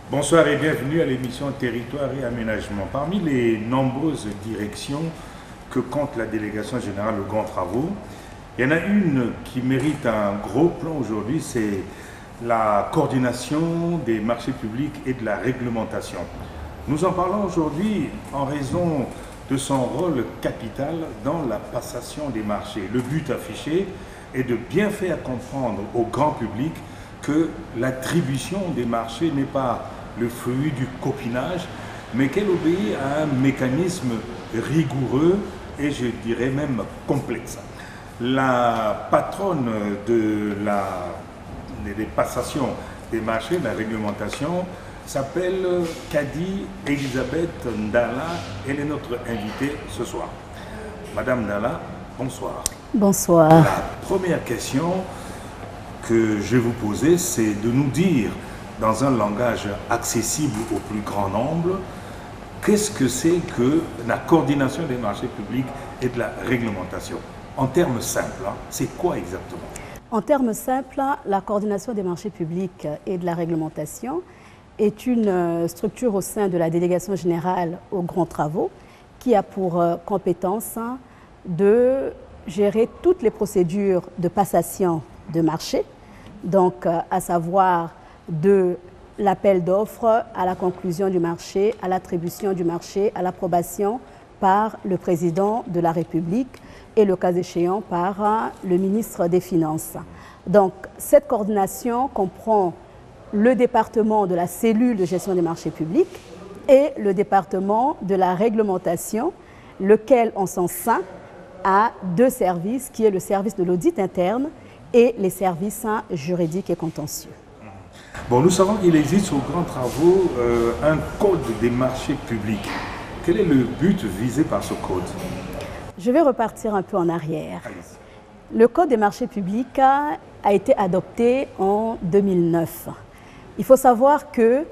Bonsoir et bienvenue à l'émission Territoire et Aménagement. Parmi les nombreuses directions que compte la délégation générale aux grands travaux, il y en a une qui mérite un gros plan aujourd'hui, c'est la coordination des marchés publics et de la réglementation. Nous en parlons aujourd'hui en raison de son rôle capital dans la passation des marchés. Le but affiché est de bien faire comprendre au grand public que l'attribution des marchés n'est pas le fruit du copinage, mais qu'elle obéit à un mécanisme rigoureux et je dirais même complexe. La patronne des passations des marchés, de la réglementation, s'appelle Kadi Elisabeth Ndala. Elle est notre invitée ce soir. Madame Ndala, bonsoir. Bonsoir. La première question que je vais vous poser, c'est de nous dire, dans un langage accessible au plus grand nombre, qu'est-ce que c'est que la coordination des marchés publics et de la réglementation? En termes simples, c'est quoi exactement? En termes simples, la coordination des marchés publics et de la réglementation est une structure au sein de la délégation générale aux grands travaux qui a pour compétence de gérer toutes les procédures de passation de marché, donc à savoir de l'appel d'offres à la conclusion du marché, à l'attribution du marché, à l'approbation par le président de la République et le cas échéant par le ministre des Finances. Donc cette coordination comprend le département de la cellule de gestion des marchés publics et le département de la réglementation, lequel en son sein a deux services, qui est le service de l'audit interne et les services juridiques et contentieux. Bon, nous savons qu'il existe aux grands travaux un code des marchés publics. Quel est le but visé par ce code? Je vais repartir un peu en arrière. Le code des marchés publics a été adopté en 2009. Il faut savoir que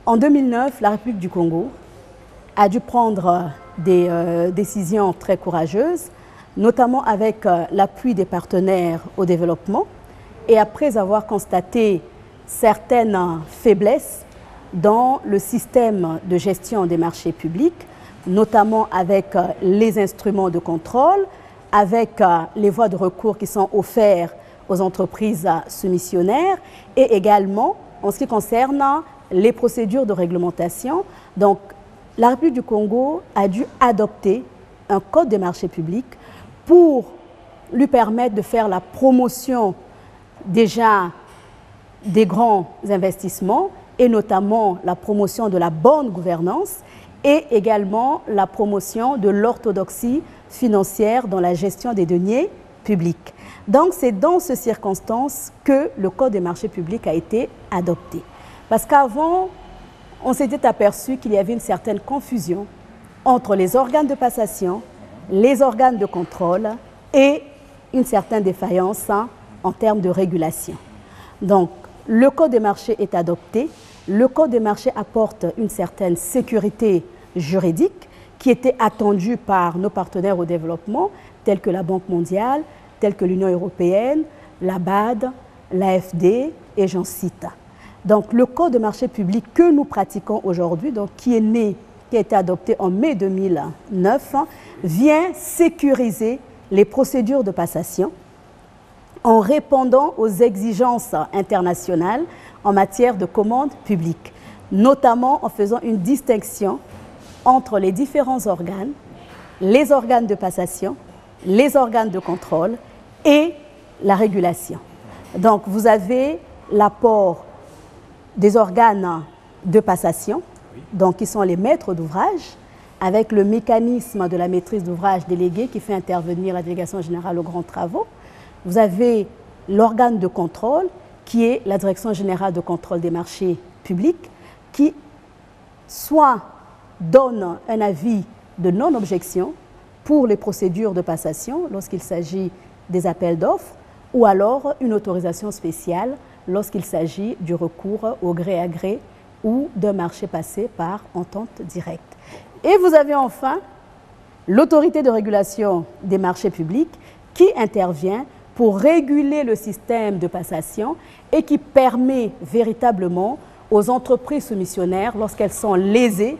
en 2009, la République du Congo a dû prendre des décisions très courageuses, notamment avec l'appui des partenaires au développement. Et après avoir constaté certaines faiblesses dans le système de gestion des marchés publics, notamment avec les instruments de contrôle, avec les voies de recours qui sont offertes aux entreprises soumissionnaires et également en ce qui concerne les procédures de réglementation. Donc, la République du Congo a dû adopter un code des marchés publics pour lui permettre de faire la promotion déjà des grands investissements et notamment la promotion de la bonne gouvernance et également la promotion de l'orthodoxie financière dans la gestion des deniers publics. Donc c'est dans ces circonstances que le Code des marchés publics a été adopté. Parce qu'avant, on s'était aperçu qu'il y avait une certaine confusion entre les organes de passation, les organes de contrôle et une certaine défaillance en termes de régulation. Donc, le Code des marchés est adopté. Le Code des marchés apporte une certaine sécurité juridique qui était attendue par nos partenaires au développement, tels que la Banque mondiale, tels que l'Union européenne, la BAD, l'AFD et j'en cite. Donc, le Code des marchés publics que nous pratiquons aujourd'hui, donc qui a été adopté en mai 2009, vient sécuriser les procédures de passation en répondant aux exigences internationales en matière de commande publique, notamment en faisant une distinction entre les différents organes, les organes de passation, les organes de contrôle et la régulation. Donc, vous avez l'apport des organes de passation, donc qui sont les maîtres d'ouvrage, avec le mécanisme de la maîtrise d'ouvrage déléguée qui fait intervenir la délégation générale aux grands travaux. Vous avez l'organe de contrôle qui est la Direction générale de contrôle des marchés publics qui soit donne un avis de non-objection pour les procédures de passation lorsqu'il s'agit des appels d'offres ou alors une autorisation spéciale lorsqu'il s'agit du recours au gré à gré ou d'un marché passé par entente directe. Et vous avez enfin l'autorité de régulation des marchés publics qui intervient pour réguler le système de passation et qui permet véritablement aux entreprises soumissionnaires, lorsqu'elles sont lésées,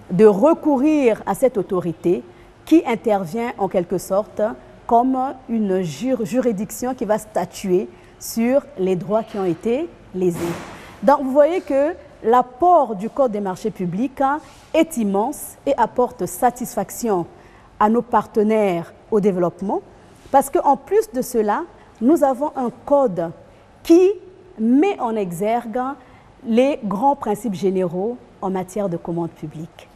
de recourir à cette autorité qui intervient en quelque sorte comme une juridiction qui va statuer sur les droits qui ont été lésés. Donc vous voyez que l'apport du Code des marchés publics est immense et apporte satisfaction à nos partenaires au développement, parce qu'en plus de cela, nous avons un code qui met en exergue les grands principes généraux en matière de commande publique.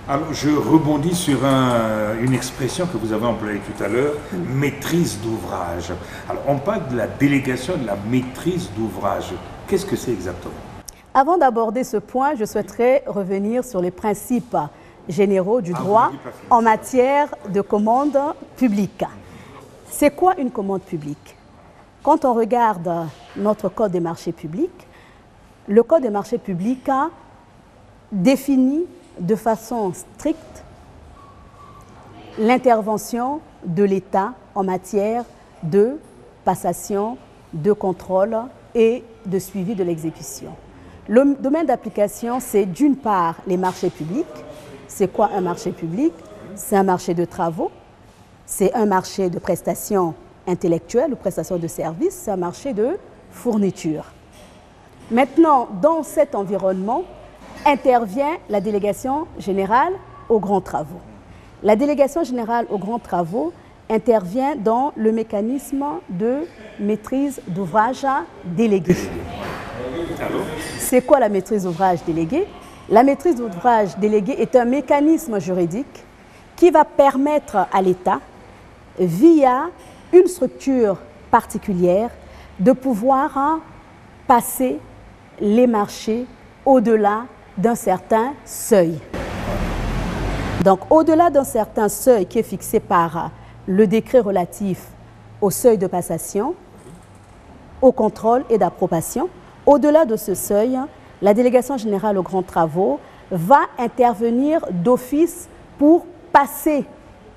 Alors, je rebondis sur une expression que vous avez employée tout à l'heure, maîtrise d'ouvrage. Alors, on parle de la délégation de la maîtrise d'ouvrage. Qu'est-ce que c'est exactement? Avant d'aborder ce point, je souhaiterais revenir sur les principes généraux du droit en matière de commande publique. C'est quoi une commande publique? Quand on regarde notre Code des marchés publics, le Code des marchés publics définit de façon stricte l'intervention de l'État en matière de passation, de contrôle et de suivi de l'exécution. Le domaine d'application, c'est d'une part les marchés publics. C'est quoi un marché public? C'est un marché de travaux, c'est un marché de prestations intellectuelles ou prestations de services, c'est un marché de fourniture. Maintenant, dans cet environnement, intervient la délégation générale aux grands travaux. La délégation générale aux grands travaux intervient dans le mécanisme de maîtrise d'ouvrage délégué. C'est quoi la maîtrise d'ouvrage délégué? La maîtrise d'ouvrage délégué est un mécanisme juridique qui va permettre à l'État, via une structure particulière, de pouvoir passer les marchés au-delà d'un certain seuil. Donc, au-delà d'un certain seuil qui est fixé par le décret relatif au seuil de passation, au contrôle et d'approbation, au-delà de ce seuil, la délégation générale aux grands travaux va intervenir d'office pour passer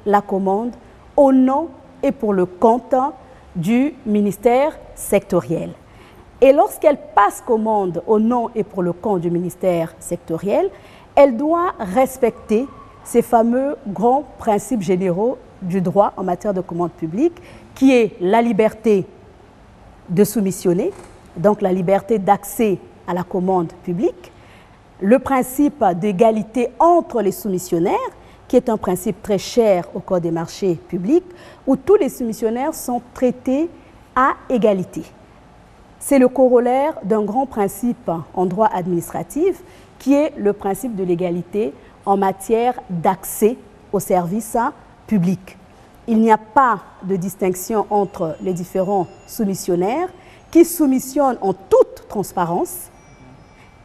la commande au nom et pour le compte du ministère sectoriel. Et lorsqu'elle passe commande au nom et pour le compte du ministère sectoriel, elle doit respecter ces fameux grands principes généraux du droit en matière de commande publique, qui est la liberté de soumissionner, donc la liberté d'accès à la commande publique, le principe d'égalité entre les soumissionnaires, qui est un principe très cher au Code des marchés publics, où tous les soumissionnaires sont traités à égalité. C'est le corollaire d'un grand principe en droit administratif qui est le principe de l'égalité en matière d'accès aux services publics. Il n'y a pas de distinction entre les différents soumissionnaires qui soumissionnent en toute transparence.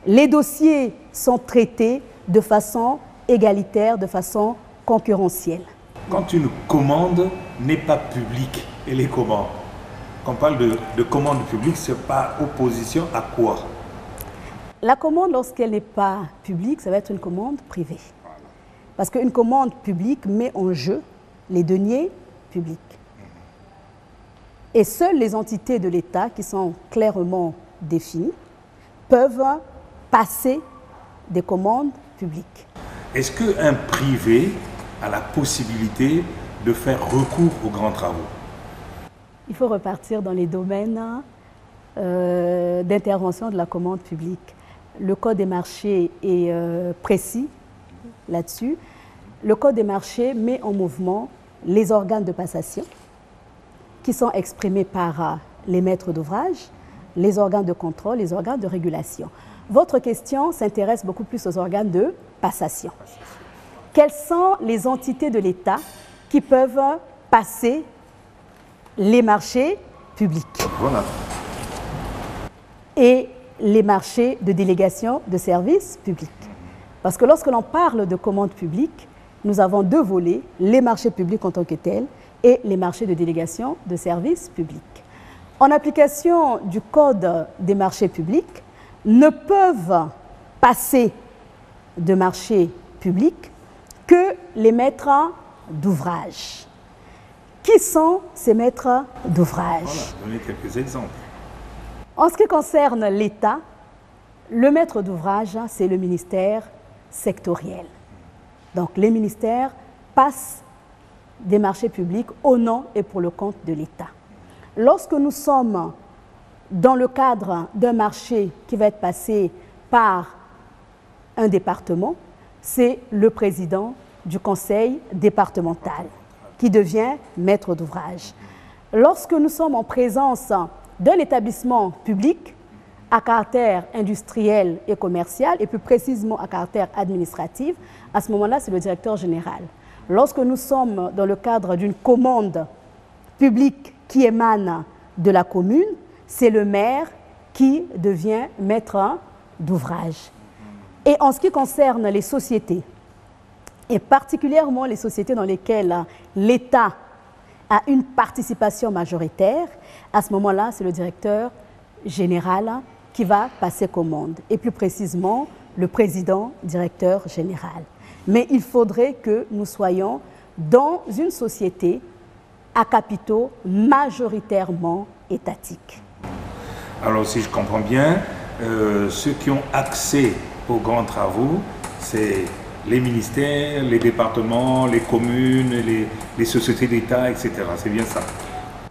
Les dossiers sont traités de façon égalitaire, de façon concurrentielle. Quand une commande n'est pas publique, elle est comment? Quand on parle de commande publique, c'est par opposition à quoi? La commande, lorsqu'elle n'est pas publique, ça va être une commande privée. Parce qu'une commande publique met en jeu les deniers publics. Et seules les entités de l'État qui sont clairement définies peuvent passer des commandes publiques. Est-ce qu'un privé a la possibilité de faire recours aux grands travaux? Il faut repartir dans les domaines d'intervention de la commande publique. Le Code des marchés est précis là-dessus. Le Code des marchés met en mouvement les organes de passation qui sont exprimés par les maîtres d'ouvrage, les organes de contrôle, les organes de régulation. Votre question s'intéresse beaucoup plus aux organes de passation. Quelles sont les entités de l'État qui peuvent passer les marchés publics? Voilà. Et les marchés de délégation de services publics. Parce que lorsque l'on parle de commande publique, nous avons deux volets, les marchés publics en tant que tels et les marchés de délégation de services publics. En application du Code des marchés publics, ne peuvent passer de marchés publics que les maîtres d'ouvrage. Qui sont ces maîtres d'ouvrage? Voilà, donnez quelques exemples. En ce qui concerne l'État, le maître d'ouvrage, c'est le ministère sectoriel. Donc les ministères passent des marchés publics au nom et pour le compte de l'État. Lorsque nous sommes dans le cadre d'un marché qui va être passé par un département, c'est le président du conseil départemental qui devient maître d'ouvrage. Lorsque nous sommes en présence d'un établissement public à caractère industriel et commercial, et plus précisément à caractère administratif, à ce moment-là, c'est le directeur général. Lorsque nous sommes dans le cadre d'une commande publique qui émane de la commune, c'est le maire qui devient maître d'ouvrage. Et en ce qui concerne les sociétés, et particulièrement les sociétés dans lesquelles l'État a une participation majoritaire, à ce moment-là, c'est le directeur général qui va passer commande, et plus précisément le président directeur général. Mais il faudrait que nous soyons dans une société à capitaux majoritairement étatiques. Alors si je comprends bien, ceux qui ont accès aux grands travaux, c'est les ministères, les départements, les communes, les sociétés d'État, etc. C'est bien ça?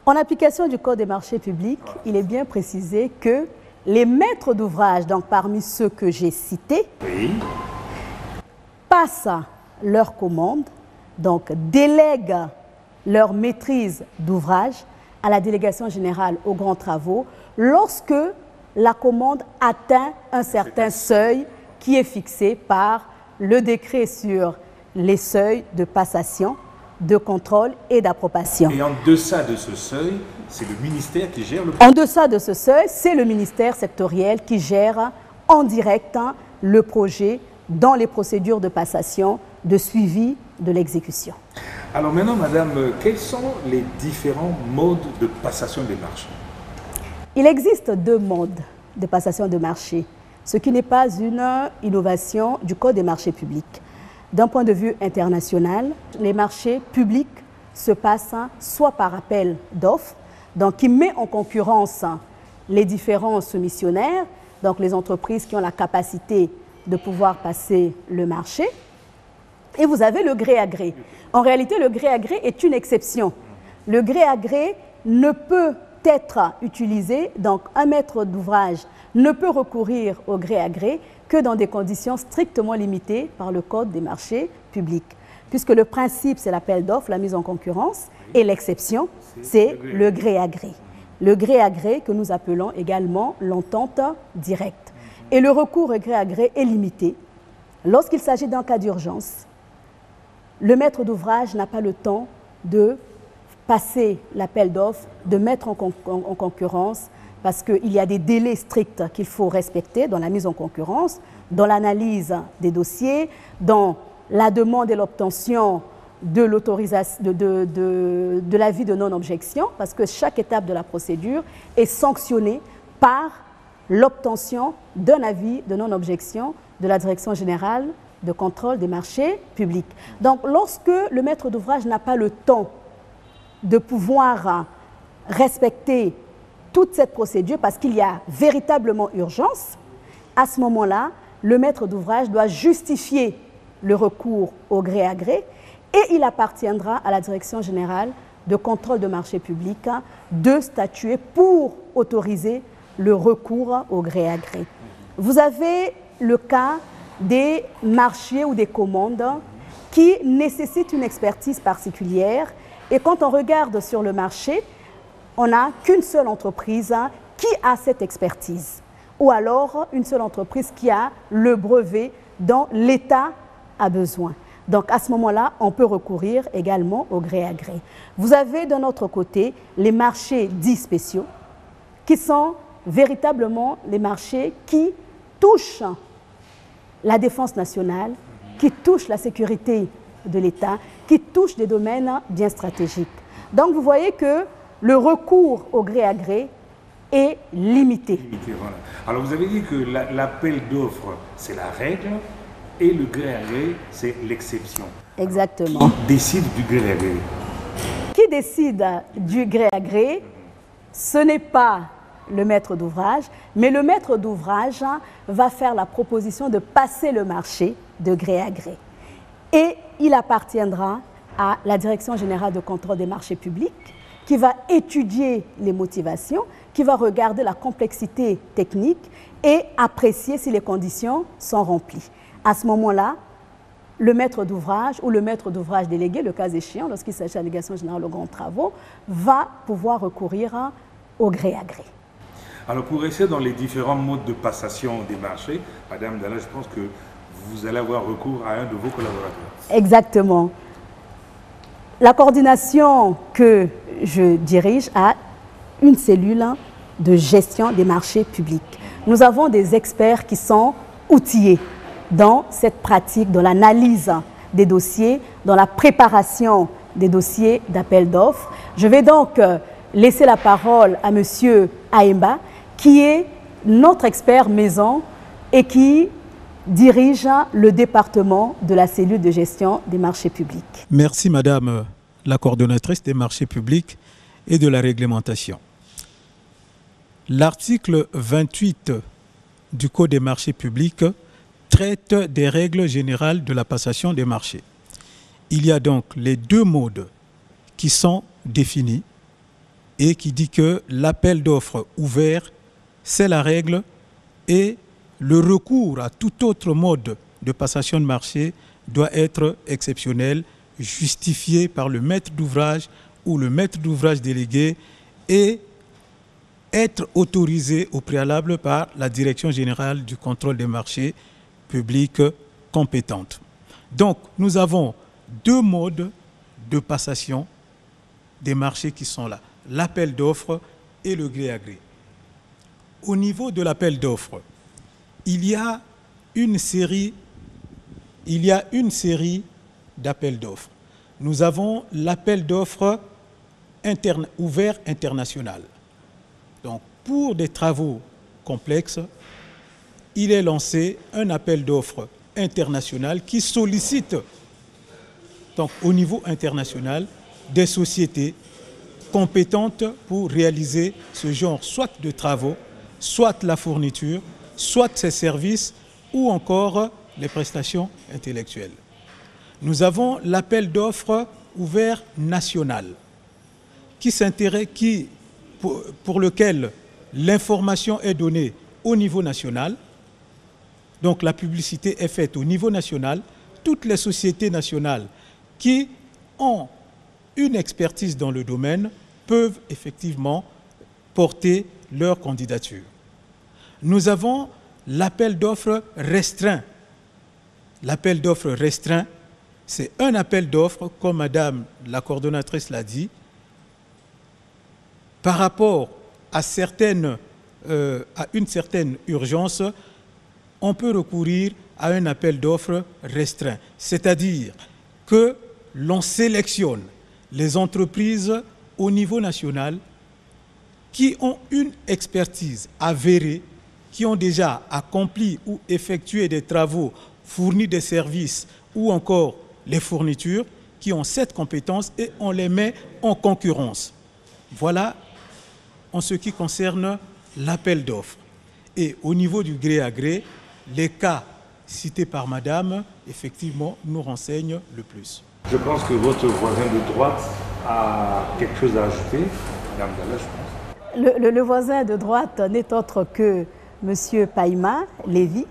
En application du Code des marchés publics, il est bien précisé que les maîtres d'ouvrage, donc parmi ceux que j'ai cités, oui, passent leurs commandes, donc délèguent leur maîtrise d'ouvrage à la délégation générale aux grands travaux lorsque la commande atteint un certain seuil qui est fixé par le décret sur les seuils de passation, de contrôle et d'approbation. Et en deçà de ce seuil, c'est le ministère qui gère le... En deçà de ce seuil, c'est le ministère sectoriel qui gère en direct le projet dans les procédures de passation, de suivi de l'exécution. Alors maintenant, madame, quels sont les différents modes de passation des marchés? Il existe deux modes de passation de marché, ce qui n'est pas une innovation du Code des marchés publics. D'un point de vue international, les marchés publics se passent soit par appel d'offres, donc qui met en concurrence les différents soumissionnaires, donc les entreprises qui ont la capacité de pouvoir passer le marché, et vous avez le gré à gré. En réalité, le gré à gré est une exception. Le gré à gré ne peut être utilisé, donc un maître d'ouvrage ne peut recourir au gré à gré que dans des conditions strictement limitées par le Code des marchés publics. Puisque le principe, c'est l'appel d'offres, la mise en concurrence, et l'exception, c'est le gré à gré. Le gré à gré que nous appelons également l'entente directe. Et le recours au gré à gré est limité. Lorsqu'il s'agit d'un cas d'urgence, le maître d'ouvrage n'a pas le temps de passer l'appel d'offres, de mettre en concurrence, parce qu'il y a des délais stricts qu'il faut respecter dans la mise en concurrence, dans l'analyse des dossiers, dans la demande et l'obtention de l'autorisation, de l'avis de non-objection, parce que chaque étape de la procédure est sanctionnée par l'obtention d'un avis de non-objection de la Direction générale de contrôle des marchés publics. Donc, lorsque le maître d'ouvrage n'a pas le temps de pouvoir respecter toute cette procédure, parce qu'il y a véritablement urgence, à ce moment-là, le maître d'ouvrage doit justifier le recours au gré à gré et il appartiendra à la Direction générale de contrôle de marchés publics de statuer pour autoriser le recours au gré à gré. Vous avez le cas des marchés ou des commandes qui nécessitent une expertise particulière. Et quand on regarde sur le marché, on n'a qu'une seule entreprise qui a cette expertise. Ou alors une seule entreprise qui a le brevet dont l'État a besoin. Donc à ce moment-là, on peut recourir également au gré à gré. Vous avez d'un autre côté les marchés dits spéciaux, qui sont véritablement les marchés qui touchent la défense nationale, qui touchent la sécurité de l'État, qui touchent des domaines bien stratégiques. Donc vous voyez que le recours au gré à gré est limité. Voilà. Alors vous avez dit que l'appel d'offres, c'est la règle et le gré à gré, c'est l'exception. Exactement. Qui décide du gré à gré? Qui décide du gré à gré? Ce n'est pas le maître d'ouvrage, mais le maître d'ouvrage va faire la proposition de passer le marché de gré à gré. Et il appartiendra à la Direction générale de contrôle des marchés publics qui va étudier les motivations, qui va regarder la complexité technique et apprécier si les conditions sont remplies. À ce moment-là, le maître d'ouvrage ou le maître d'ouvrage délégué, le cas échéant, lorsqu'il s'agit de la Délégation générale aux grands travaux, va pouvoir recourir au gré à gré. Alors pour rester dans les différents modes de passation des marchés, Madame Dalla, je pense que vous allez avoir recours à un de vos collaborateurs. Exactement. La coordination que je dirige a une cellule de gestion des marchés publics. Nous avons des experts qui sont outillés dans cette pratique, dans l'analyse des dossiers, dans la préparation des dossiers d'appel d'offres. Je vais donc laisser la parole à M. Aemba, qui est notre expert maison et qui dirige le département de la cellule de gestion des marchés publics. Merci Madame la coordonnatrice des marchés publics et de la réglementation. L'article 28 du Code des marchés publics traite des règles générales de la passation des marchés. Il y a donc les deux modes qui sont définis et qui dit que l'appel d'offres ouvert, c'est la règle et le recours à tout autre mode de passation de marché doit être exceptionnel, justifié par le maître d'ouvrage ou le maître d'ouvrage délégué et être autorisé au préalable par la Direction générale du contrôle des marchés publics compétente. Donc, nous avons deux modes de passation des marchés qui sont là, l'appel d'offres et le gré à gré. Au niveau de l'appel d'offres, il y a une série d'appels d'offres. Nous avons l'appel d'offres ouvert international. Donc, pour des travaux complexes, il est lancé un appel d'offres international qui sollicite, donc au niveau international, des sociétés compétentes pour réaliser ce genre soit de travaux, soit la fourniture, soit ses services ou encore les prestations intellectuelles. Nous avons l'appel d'offres ouvert national pour lequel l'information est donnée au niveau national. Donc la publicité est faite au niveau national. Toutes les sociétés nationales qui ont une expertise dans le domaine peuvent effectivement porter leur candidature. Nous avons l'appel d'offres restreint. L'appel d'offres restreint, c'est un appel d'offres, comme Madame la coordonnatrice l'a dit, par rapport à une certaine urgence, on peut recourir à un appel d'offres restreint. C'est-à-dire que l'on sélectionne les entreprises au niveau national qui ont une expertise avérée, qui ont déjà accompli ou effectué des travaux, fourni des services ou encore les fournitures, qui ont cette compétence et on les met en concurrence. Voilà en ce qui concerne l'appel d'offres. Et au niveau du gré à gré, les cas cités par Madame, effectivement, nous renseignent le plus. Je pense que votre voisin de droite a quelque chose à ajouter. Madame Dalla, je pense. Le voisin de droite n'est autre que M. Paima Lévy,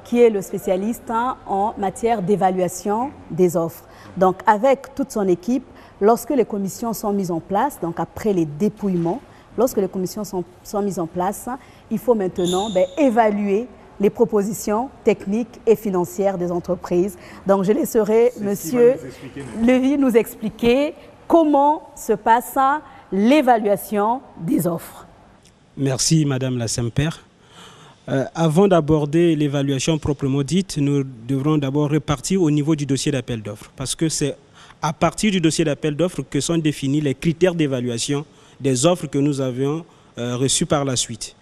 qui est le spécialiste en matière d'évaluation des offres. Donc, avec toute son équipe, lorsque les commissions sont mises en place, donc après les dépouillements, lorsque les commissions sont mises en place, il faut maintenant évaluer les propositions techniques et financières des entreprises. Donc, je laisserai M. Lévy nous expliquer comment se passe l'évaluation des offres. Merci, Madame la Semper. Avant d'aborder l'évaluation proprement dite, nous devrons d'abord repartir au niveau du dossier d'appel d'offres, parce que c'est à partir du dossier d'appel d'offres que sont définis les critères d'évaluation des offres que nous avions reçues par la suite.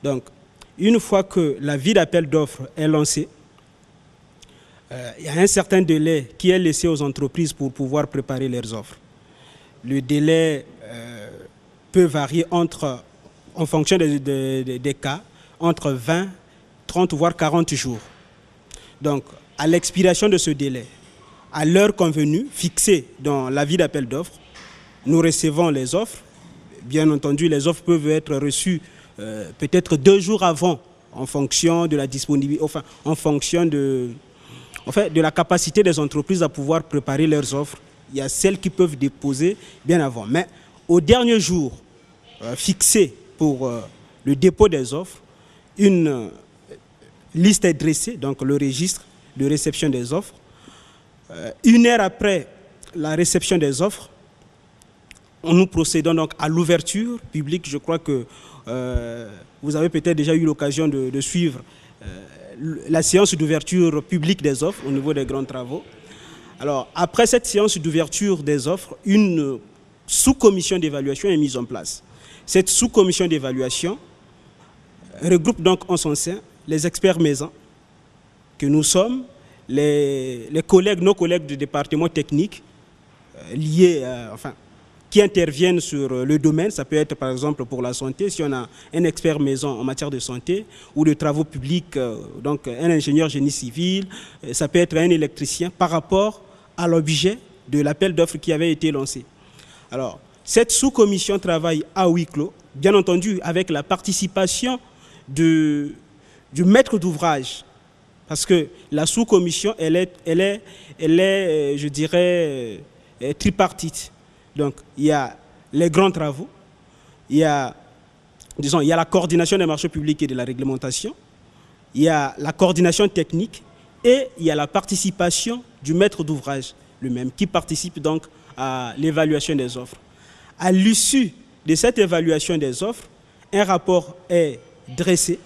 Donc, une fois que l'avis d'appel d'offres est lancé, il y a un certain délai qui est laissé aux entreprises pour pouvoir préparer leurs offres. Le délai peut varier entre en fonction des cas, entre 20, 30 voire 40 jours. Donc, à l'expiration de ce délai, à l'heure convenue, fixée dans l'avis d'appel d'offres, nous recevons les offres. Bien entendu, les offres peuvent être reçues peut-être 2 jours avant, en fonction de la disponibilité, enfin, en fonction de la capacité des entreprises à pouvoir préparer leurs offres. Il y a celles qui peuvent déposer bien avant. Mais au dernier jour fixé pour le dépôt des offres, une liste est dressée, donc le registre de réception des offres. 1 heure après la réception des offres, nous procédons donc à l'ouverture publique. Je crois que vous avez peut-être déjà eu l'occasion de suivre la séance d'ouverture publique des offres au niveau des grands travaux. Alors, après cette séance d'ouverture des offres, une sous-commission d'évaluation est mise en place. Cette sous-commission d'évaluation regroupe donc en son sein les experts maison que nous sommes, nos collègues du département technique liés, qui interviennent sur le domaine. Ça peut être par exemple pour la santé, si on a un expert maison en matière de santé ou de travaux publics, donc un ingénieur génie civil, ça peut être un électricien par rapport à l'objet de l'appel d'offres qui avait été lancé. Alors, cette sous-commission travaille à huis clos, bien entendu avec la participation du maître d'ouvrage, parce que la sous-commission, elle est, je dirais, tripartite. Donc, il y a les grands travaux, il y a la coordination des marchés publics et de la réglementation, il y a la coordination technique et il y a la participation du maître d'ouvrage lui-même qui participe donc à l'évaluation des offres. À l'issue de cette évaluation des offres, un rapport est dressé.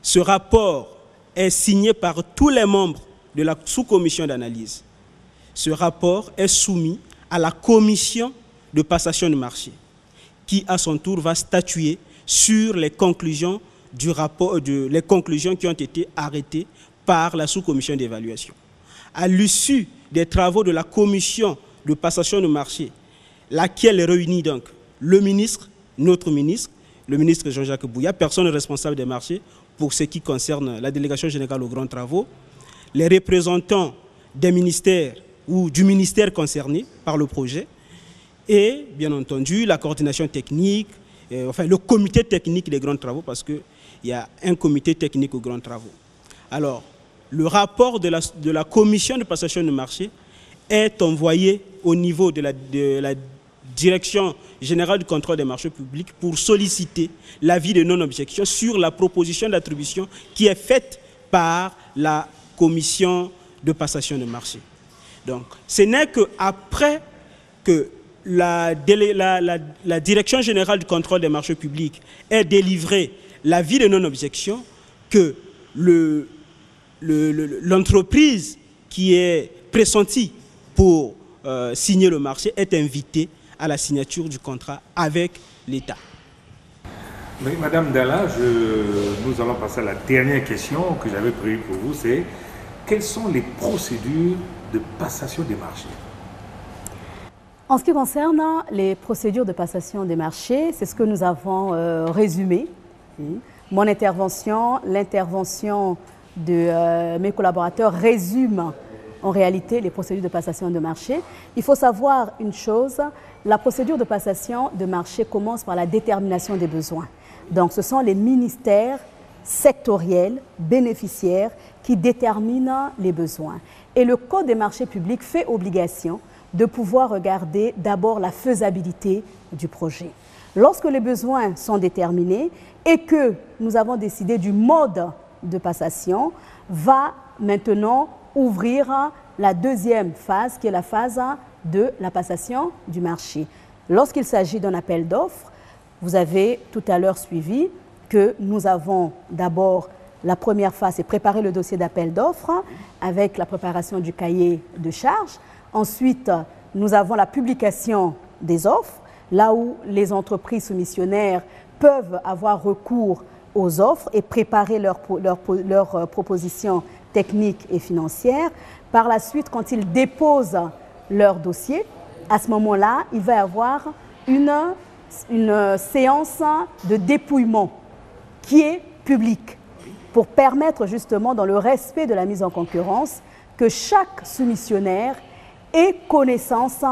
Ce rapport est signé par tous les membres de la sous-commission d'analyse. Ce rapport est soumis à la commission de passation de marché, qui à son tour va statuer sur les conclusions du rapport, les conclusions qui ont été arrêtées par la sous-commission d'évaluation. À l'issue des travaux de la commission de passation de marché, laquelle réunit donc le ministre, notre ministre, le ministre Jean-Jacques Bouya, personne responsable des marchés pour ce qui concerne la délégation générale aux grands travaux, les représentants des ministères ou du ministère concerné par le projet, et bien entendu la coordination technique, le comité technique des grands travaux, parce qu'il y a un comité technique aux grands travaux. Alors, le rapport de la commission de passation de marché est envoyé au niveau de la Direction générale du contrôle des marchés publics pour solliciter l'avis de non-objection sur la proposition d'attribution qui est faite par la commission de passation de marché. Donc, ce n'est qu'après que la Direction générale du contrôle des marchés publics ait délivré l'avis de non-objection que l'entreprise qui est pressentie pour signer le marché est invitée à la signature du contrat avec l'État. Oui, Madame Dalla, nous allons passer à la dernière question que j'avais prévue pour vous, c'est quelles sont les procédures de passation des marchés? En ce qui concerne les procédures de passation des marchés, c'est ce que nous avons résumé. Mon intervention, l'intervention de mes collaborateurs résume en réalité les procédures de passation de marché. Il faut savoir une chose, la procédure de passation de marché commence par la détermination des besoins. Donc ce sont les ministères sectoriels, bénéficiaires, qui déterminent les besoins. Et le Code des marchés publics fait obligation de pouvoir regarder d'abord la faisabilité du projet. Lorsque les besoins sont déterminés et que nous avons décidé du mode de passation, va maintenant ouvrir la deuxième phase, qui est la phase de la passation du marché. Lorsqu'il s'agit d'un appel d'offres, vous avez tout à l'heure suivi que nous avons d'abord la première phase, c'est préparer le dossier d'appel d'offres avec la préparation du cahier de charges. Ensuite, nous avons la publication des offres, là où les entreprises soumissionnaires peuvent avoir recours aux offres et préparer leurs propositions techniques et financières. Par la suite, quand ils déposent leur dossier, à ce moment-là, il va y avoir une une séance de dépouillement qui est publique pour permettre justement, dans le respect de la mise en concurrence, que chaque soumissionnaire ait connaissance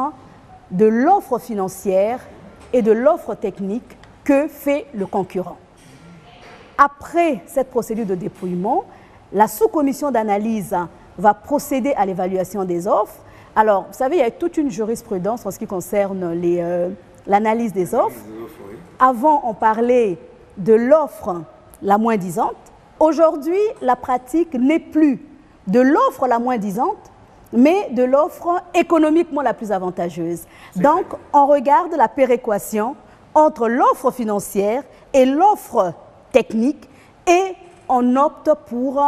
de l'offre financière et de l'offre technique que fait le concurrent. Après cette procédure de dépouillement, la sous-commission d'analyse va procéder à l'évaluation des offres. Alors, vous savez, il y a toute une jurisprudence en ce qui concerne l'analyse des offres. Avant, on parlait de l'offre la moins-disante. Aujourd'hui, la pratique n'est plus de l'offre la moins-disante, mais de l'offre économiquement la plus avantageuse. Donc, on regarde la péréquation entre l'offre financière et l'offre technique et on opte pour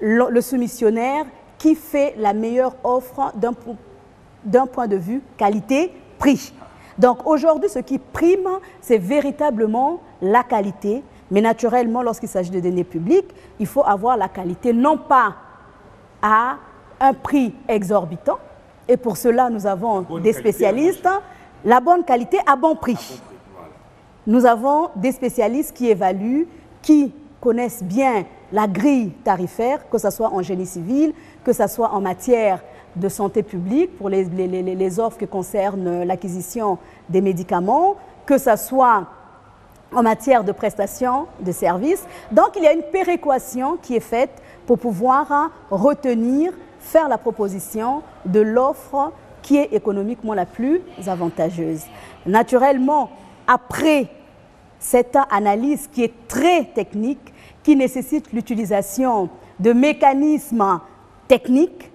le soumissionnaire qui fait la meilleure offre d'un point de vue qualité-prix. Donc aujourd'hui, ce qui prime, c'est véritablement la qualité. Mais naturellement, lorsqu'il s'agit de deniers publics, il faut avoir la qualité, non pas à un prix exorbitant. Et pour cela, nous avons des spécialistes. La bonne qualité à bon prix. Nous avons des spécialistes qui évaluent, qui connaissent bien la grille tarifaire, que ce soit en génie civil, que ce soit en matière de santé publique, pour les offres qui concernent l'acquisition des médicaments, que ce soit en matière de prestations de services. Donc, il y a une péréquation qui est faite pour pouvoir retenir, faire la proposition de l'offre qui est économiquement la plus avantageuse. Naturellement, après cette analyse qui est très technique, qui nécessite l'utilisation de mécanismes techniques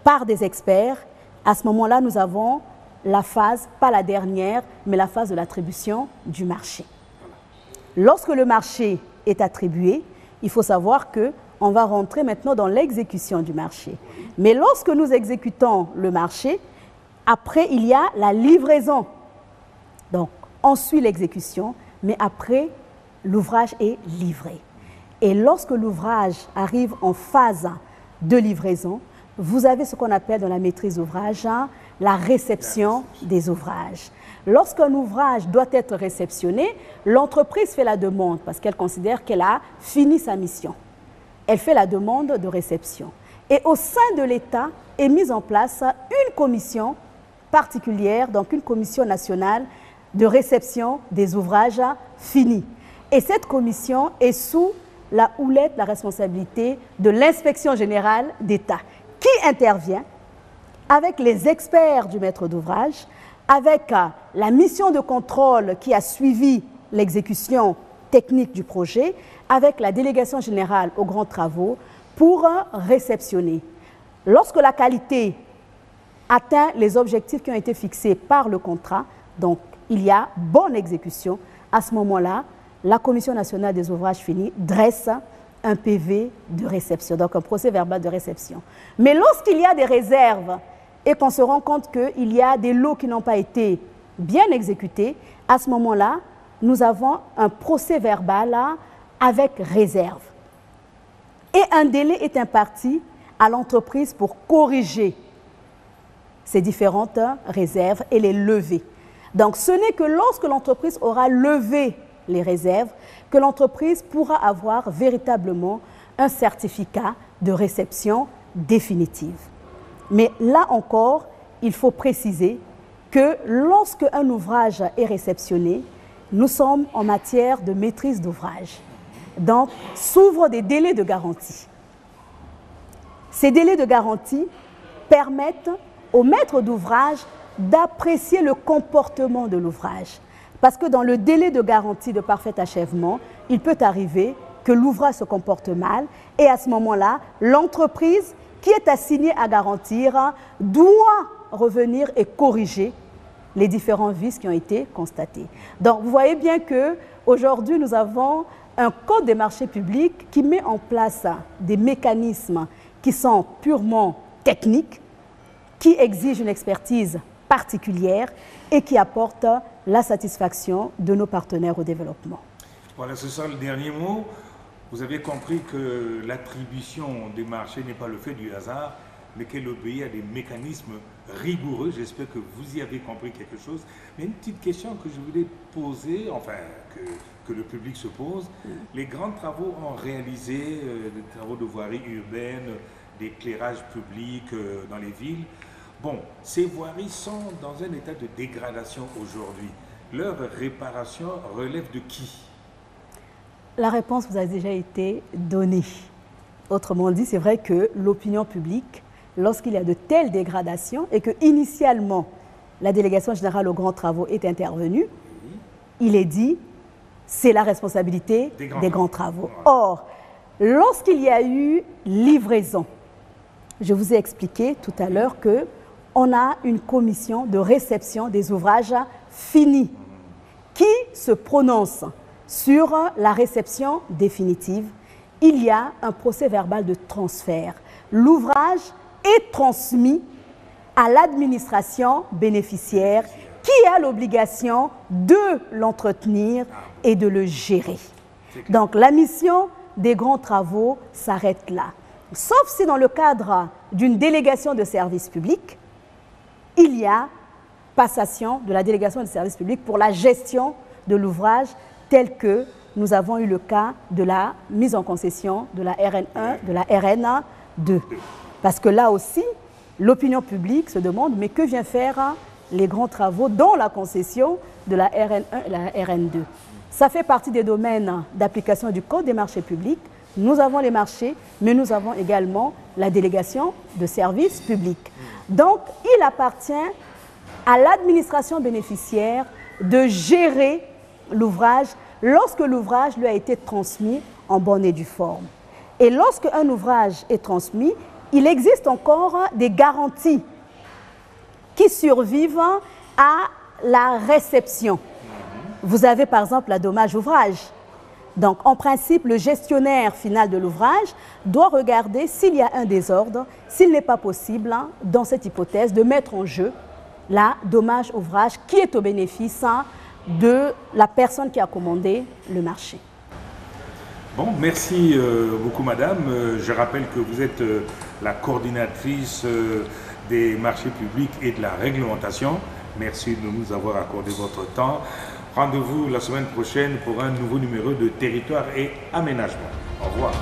par des experts, à ce moment-là, nous avons la phase, pas la dernière, mais la phase de l'attribution du marché. Lorsque le marché est attribué, il faut savoir qu'on va rentrer maintenant dans l'exécution du marché. Mais lorsque nous exécutons le marché, après, il y a la livraison. Donc, on suit l'exécution, mais après, l'ouvrage est livré. Et lorsque l'ouvrage arrive en phase de livraison, vous avez ce qu'on appelle dans la maîtrise d'ouvrage la réception des ouvrages. Lorsqu'un ouvrage doit être réceptionné, l'entreprise fait la demande parce qu'elle considère qu'elle a fini sa mission. Elle fait la demande de réception. Et au sein de l'État est mise en place une commission particulière, donc une commission nationale de réception des ouvrages finis. Et cette commission est sous la houlette, la responsabilité de l'inspection générale d'État, qui intervient avec les experts du maître d'ouvrage, avec la mission de contrôle qui a suivi l'exécution technique du projet, avec la délégation générale aux grands travaux, pour réceptionner. Lorsque la qualité atteint les objectifs qui ont été fixés par le contrat, donc il y a bonne exécution, à ce moment-là, la Commission nationale des ouvrages finis dresse un PV de réception, donc un procès verbal de réception. Mais lorsqu'il y a des réserves et qu'on se rend compte qu'il y a des lots qui n'ont pas été bien exécutés, à ce moment-là, nous avons un procès verbal avec réserve. Et un délai est imparti à l'entreprise pour corriger ces différentes réserves et les lever. Donc ce n'est que lorsque l'entreprise aura levé les réserves que l'entreprise pourra avoir véritablement un certificat de réception définitive. Mais là encore, il faut préciser que lorsque un ouvrage est réceptionné, nous sommes en matière de maîtrise d'ouvrage. Donc, s'ouvrent des délais de garantie. Ces délais de garantie permettent au maître d'ouvrage d'apprécier le comportement de l'ouvrage. Parce que dans le délai de garantie de parfait achèvement, il peut arriver que l'ouvrage se comporte mal et à ce moment-là, l'entreprise qui est assignée à garantir doit revenir et corriger les différents vices qui ont été constatés. Donc, vous voyez bien qu'aujourd'hui, nous avons un code des marchés publics qui met en place des mécanismes qui sont purement techniques, qui exigent une expertise particulière et qui apportent la satisfaction de nos partenaires au développement. Voilà, ce sera le dernier mot. Vous avez compris que l'attribution des marchés n'est pas le fait du hasard, mais qu'elle obéit à des mécanismes rigoureux. J'espère que vous y avez compris quelque chose. Mais une petite question que je voulais poser, enfin, que le public se pose. Les grands travaux ont réalisé, des travaux de voirie urbaine, d'éclairage public dans les villes. Bon, ces voiries sont dans un état de dégradation aujourd'hui. Leur réparation relève de qui? La réponse vous a déjà été donnée. Autrement dit, c'est vrai que l'opinion publique, lorsqu'il y a de telles dégradations et que initialement la délégation générale aux grands travaux est intervenue, il est dit c'est la responsabilité des grands travaux. Or, lorsqu'il y a eu livraison, je vous ai expliqué tout à l'heure qu'on a une commission de réception des ouvrages finis qui se prononce sur la réception définitive. Il y a un procès verbal de transfert. L'ouvrage est transmis à l'administration bénéficiaire qui a l'obligation de l'entretenir et de le gérer. Donc la mission des grands travaux s'arrête là. Sauf si dans le cadre d'une délégation de service public, il y a passation de la délégation de service public pour la gestion de l'ouvrage tel que nous avons eu le cas de la mise en concession de la RN1, de la RN2. Parce que là aussi, l'opinion publique se demande mais que vient faire les grands travaux dans la concession de la RN1 et la RN2. Ça fait partie des domaines d'application du Code des marchés publics. Nous avons les marchés, mais nous avons également la délégation de services publics. Donc, il appartient à l'administration bénéficiaire de gérer l'ouvrage lorsque l'ouvrage lui a été transmis en bonne et due forme. Et lorsque un ouvrage est transmis, il existe encore des garanties qui survivent à la réception. Vous avez par exemple la dommage ouvrage. Donc, en principe, le gestionnaire final de l'ouvrage doit regarder s'il y a un désordre, s'il n'est pas possible, dans cette hypothèse, de mettre en jeu la dommage ouvrage qui est au bénéfice de la personne qui a commandé le marché. Bon, merci beaucoup madame. Je rappelle que vous êtes la coordinatrice des marchés publics et de la réglementation. Merci de nous avoir accordé votre temps. Rendez-vous la semaine prochaine pour un nouveau numéro de Territoire et Aménagement. Au revoir.